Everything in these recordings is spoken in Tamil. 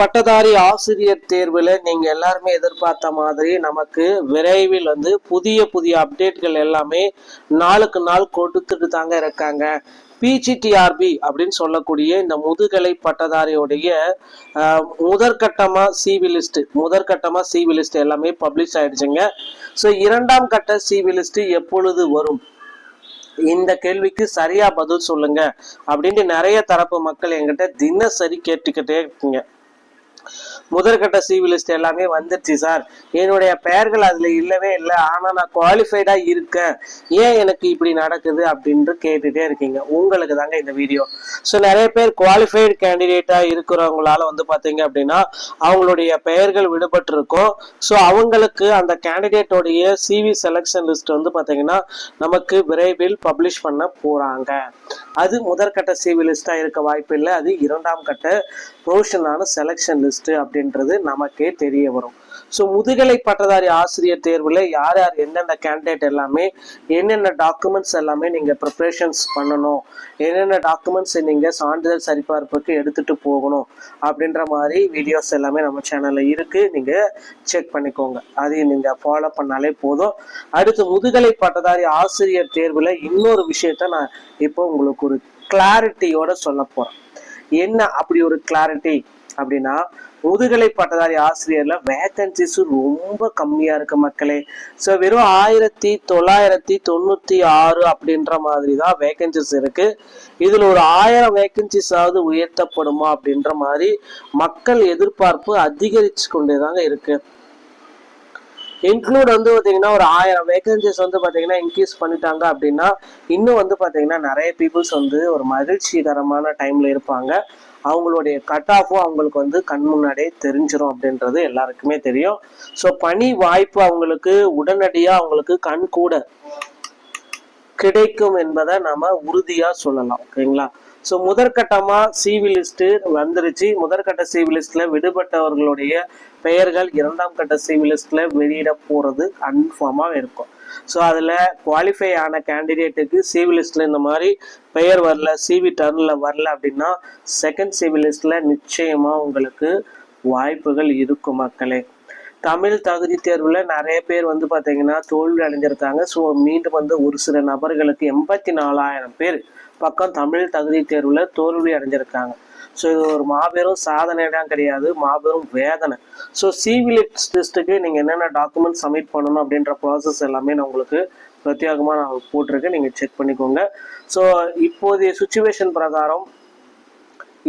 பட்டதாரி ஆசிரியர் தேர்வுல நீங்க எல்லாருமே எதிர்பார்த்த மாதிரி நமக்கு விரைவில் புதிய புதிய அப்டேட்கள் எல்லாமே நாளுக்கு நாள் கொடுத்துட்டு தாங்க இருக்காங்க. பிஜிடிஆர்பி அப்படின்னு சொல்லக்கூடிய இந்த முதுகலை பட்டதாரியோடைய முதற்கட்டமா சிவி லிஸ்ட் எல்லாமே பப்ளிஷ் ஆயிடுச்சுங்க. ஸோ இரண்டாம் கட்ட சிவி லிஸ்ட் எப்பொழுது வரும், இந்த கேள்விக்கு சரியா பதில் சொல்லுங்க அப்படின்ட்டு நிறைய தரப்பு மக்கள் என்கிட்ட தினசரி கேட்டுக்கிட்டே இருக்கீங்க. முதற்கட்ட சிவி லிஸ்ட் எல்லாமே வந்துருச்சு சார், என்னுடைய பெயர்கள் அதுல இல்லவே இல்லை, ஆனா நான் குவாலிஃபைடா இருக்கேன், ஏன் எனக்கு இப்படி நடக்குது அப்படின்னு கேட்டுட்டே இருக்கீங்க. உங்களுக்கு தாங்க இந்த வீடியோ. ஸோ நிறைய பேர் குவாலிஃபைடு கேண்டிடேட்டா இருக்கிறவங்களால பாத்தீங்க அப்படின்னா அவங்களுடைய பெயர்கள் விடுபட்டு இருக்கும். ஸோ அவங்களுக்கு அந்த கேண்டிடேட்டோடைய சிவி செலக்ஷன் லிஸ்ட் பாத்தீங்கன்னா நமக்கு விரைவில் பப்ளிஷ் பண்ண போறாங்க. அது முதற்கட்ட சிவி லிஸ்டா இருக்க வாய்ப்பு இல்லை, அது இரண்டாம் கட்ட ப்ரொவிஷனான செலக்ஷன் லிஸ்ட் அப்படின்றது நமக்கே தெரிய வரும். ஸோ முதுகலை பட்டதாரி ஆசிரியர் தேர்வில் யார் யார் எந்தெந்த கேண்டிடேட் எல்லாமே என்னென்ன டாக்குமெண்ட்ஸ் எல்லாமே நீங்கள் ப்ரிப்ரேஷன்ஸ் பண்ணணும், என்னென்ன டாக்குமெண்ட்ஸ் நீங்கள் சான்றிதழ் சரிபார்ப்புக்கு எடுத்துகிட்டு போகணும் அப்படின்ற மாதிரி வீடியோஸ் எல்லாமே நம்ம சேனலில் இருக்குது. நீங்கள் செக் பண்ணிக்கோங்க, அதையும் நீங்கள் ஃபாலோ பண்ணாலே போதும். அடுத்து முதுகலை பட்டதாரி ஆசிரியர் தேர்வில் இன்னொரு விஷயத்த நான் இப்போ உங்களுக்கு ஒரு கிளாரிட்டியோட சொல்ல போகிறேன். என்ன அப்படி ஒரு கிளாரிட்டி அப்படின்னா, முதுகலை பட்டதாரி ஆசிரியர்ல வேகன்சிஸ் ரொம்ப கம்மியா இருக்கு மக்களே. ஸோ வெறும் 1996 அப்படின்ற மாதிரி தான் வேகன்சிஸ் இருக்கு. இதுல ஒரு 1000 வேகன்சிஸாவது உயர்த்தப்படுமா அப்படின்ற மாதிரி மக்கள் எதிர்பார்ப்பு அதிகரிச்சு கொண்டேதாங்க இருக்கு. இன்க்ளூட் பாத்தீங்கன்னா ஒரு 1000 வேகன்சிஸ் பாத்தீங்கன்னா இன்க்ரீஸ் பண்ணிட்டாங்க அப்படின்னா இன்னும் பாத்தீங்கன்னா நிறைய பீப்புள்ஸ் ஒரு மகிழ்ச்சிகரமான டைம்ல இருப்பாங்க. அவங்களுடைய கட் ஆஃபும் அவங்களுக்கு கண் முன்னாடியே தெரிஞ்சிடும் அப்படின்றது எல்லாருக்குமே தெரியும். ஸோ பணி வாய்ப்பு அவங்களுக்கு உடனடியா அவங்களுக்கு கண் கூட கிடைக்கும் என்பதை நாம உறுதியா சொல்லலாம். ஓகேங்களா? ஸோ முதற்கட்டமா சிவி லிஸ்ட் வந்துருச்சு. முதற்கட்ட சிவி லிஸ்ட்ல விடுபட்டவர்களுடைய பெயர்கள் இரண்டாம் கட்ட சிவி லிஸ்ட்ல வெளியிட போறது கன்ஃபார்மா இருக்கும். ஸோ அதில் குவாலிஃபை ஆன கேண்டிடேட்டுக்கு சிவி லிஸ்ட்ல இந்த மாதிரி பெயர் வரல, சிவி டர்ன்ல வரல அப்படின்னா செகண்ட் சிவி லிஸ்ட்ல நிச்சயமா உங்களுக்கு வாய்ப்புகள் இருக்கும் மக்களே. தமிழ் தகுதி தேர்வுல நிறைய பேர் பார்த்தீங்கன்னா தோல்வி அடைஞ்சிருக்காங்க. ஸோ மீண்டும் ஒரு சில நபர்களுக்கு 84,000 பேர் பக்கம் தமிழ் தகுதி தேர்வுல தோல்வி அடைஞ்சிருக்காங்க. ஸோ இது ஒரு மாபெரும் சாதனைதான் கிடையாது, மாபெரும் வேதனை. ஸோ சிவி லிஸ்ட்டுக்கு நீங்கள் என்னென்ன டாக்குமெண்ட் சப்மிட் பண்ணணும் அப்படின்ற ப்ராசஸ் எல்லாமே நான் உங்களுக்கு பிரத்யேகமாக நான் போட்டிருக்கேன், நீங்கள் செக் பண்ணிக்கோங்க. ஸோ இப்போதைய சுச்சுவேஷன் பிரகாரம்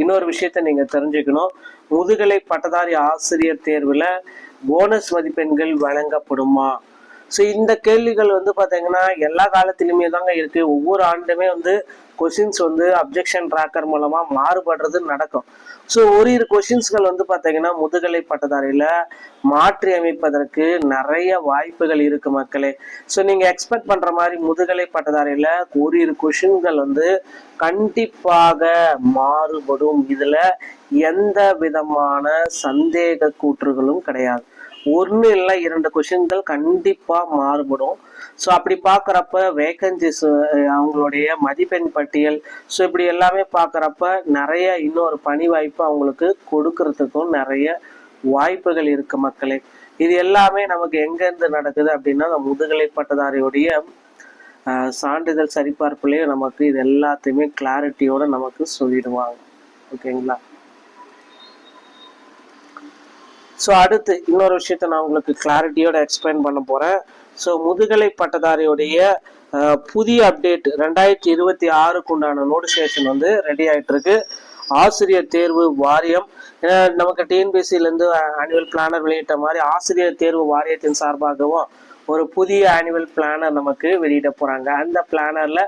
இன்னொரு விஷயத்த நீங்கள் தெரிஞ்சுக்கணும். முதுகலை பட்டதாரி ஆசிரியர் தேர்வில் போனஸ் மதிப்பெண்கள் வழங்கப்படுமா? ஸோ இந்த கேள்விகள் பார்த்தீங்கன்னா எல்லா காலத்திலுமே தாங்க இருக்கு. ஒவ்வொரு ஆண்டுமே கொஸ்டின்ஸ் அப்ஜெக்ஷன் ட்ராக்கர் மூலமா மாறுபடுறது நடக்கும். ஸோ ஒரு கொஸ்டின்ஸ்கள் பார்த்தீங்கன்னா முதுகலை பட்டதாரியில மாற்றி அமைப்பதற்கு நிறைய வாய்ப்புகள் இருக்கு மக்களே. ஸோ நீங்க எக்ஸ்பெக்ட் பண்ற மாதிரி முதுகலை பட்டதாரியில ஒரு கொஸ்டின்கள் கண்டிப்பாக மாறுபடும். இதுல எந்த விதமான சந்தேக கூற்றுகளும் கிடையாது. ஒன்று இல்லை 2 கொஸ்டின்கள் கண்டிப்பா மாறுபடும். ஸோ அப்படி பார்க்குறப்ப வேகன்சிஸ், அவங்களுடைய மதிப்பெண் பட்டியல், ஸோ இப்படி எல்லாமே பார்க்குறப்ப நிறைய இன்னொரு பணி வாய்ப்பு அவங்களுக்கு கொடுக்கறதுக்கும் நிறைய வாய்ப்புகள் இருக்கு மக்களே. இது எல்லாமே நமக்கு எங்கேருந்து நடக்குது அப்படின்னா முதுகலை பட்டதாரியுடைய சான்றிதழ் சரிபார்ப்புலேயே நமக்கு இது எல்லாத்தையுமே கிளாரிட்டியோட நமக்கு சொல்லிடுவாங்க. ஓகேங்களா? ஸோ அடுத்து இன்னொரு விஷயத்த நான் உங்களுக்கு கிளாரிட்டியோட எக்ஸ்பிளைன் பண்ண போகிறேன். ஸோ முதுகலை பட்டதாரியுடைய புதிய அப்டேட் 2026 உண்டான நோட்டிஃபிகேஷன் ரெடி ஆகிட்டு இருக்கு. ஆசிரியர் தேர்வு வாரியம் நமக்கு டிஎன்பிஎஸ்சிலேருந்து ஆனுவல் பிளானர் வெளியிட்ட மாதிரி ஆசிரியர் தேர்வு வாரியத்தின் சார்பாகவும் ஒரு புதிய ஆனுவல் பிளானர் நமக்கு வெளியிட போகிறாங்க. அந்த பிளானரில்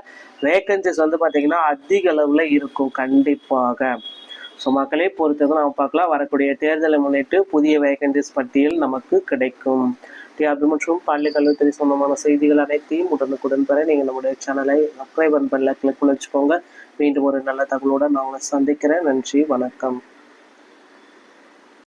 வேகன்சிஸ் பார்த்தீங்கன்னா அதிக அளவில் இருக்கும் கண்டிப்பாக. ஸோ மக்களே பொறுத்தது நம்ம பார்க்கலாம். வரக்கூடிய தேர்தலை முன்னிட்டு புதிய வேகன்சிஸ் பட்டியல் நமக்கு கிடைக்கும். டிஆர்பி மற்றும் பள்ளி கல்வித்துறை சொந்தமான செய்திகள் அனைத்தையும் உடனுக்குடன் பெற நீங்கள் நம்முடைய சேனலை சப்ஸ்கிரைப் பண்ணல கிளிக் பண்ணி வச்சுக்கோங்க. மீண்டும் ஒரு நல்ல தகவலோட நான் உங்களை சந்திக்கிறேன். நன்றி, வணக்கம்.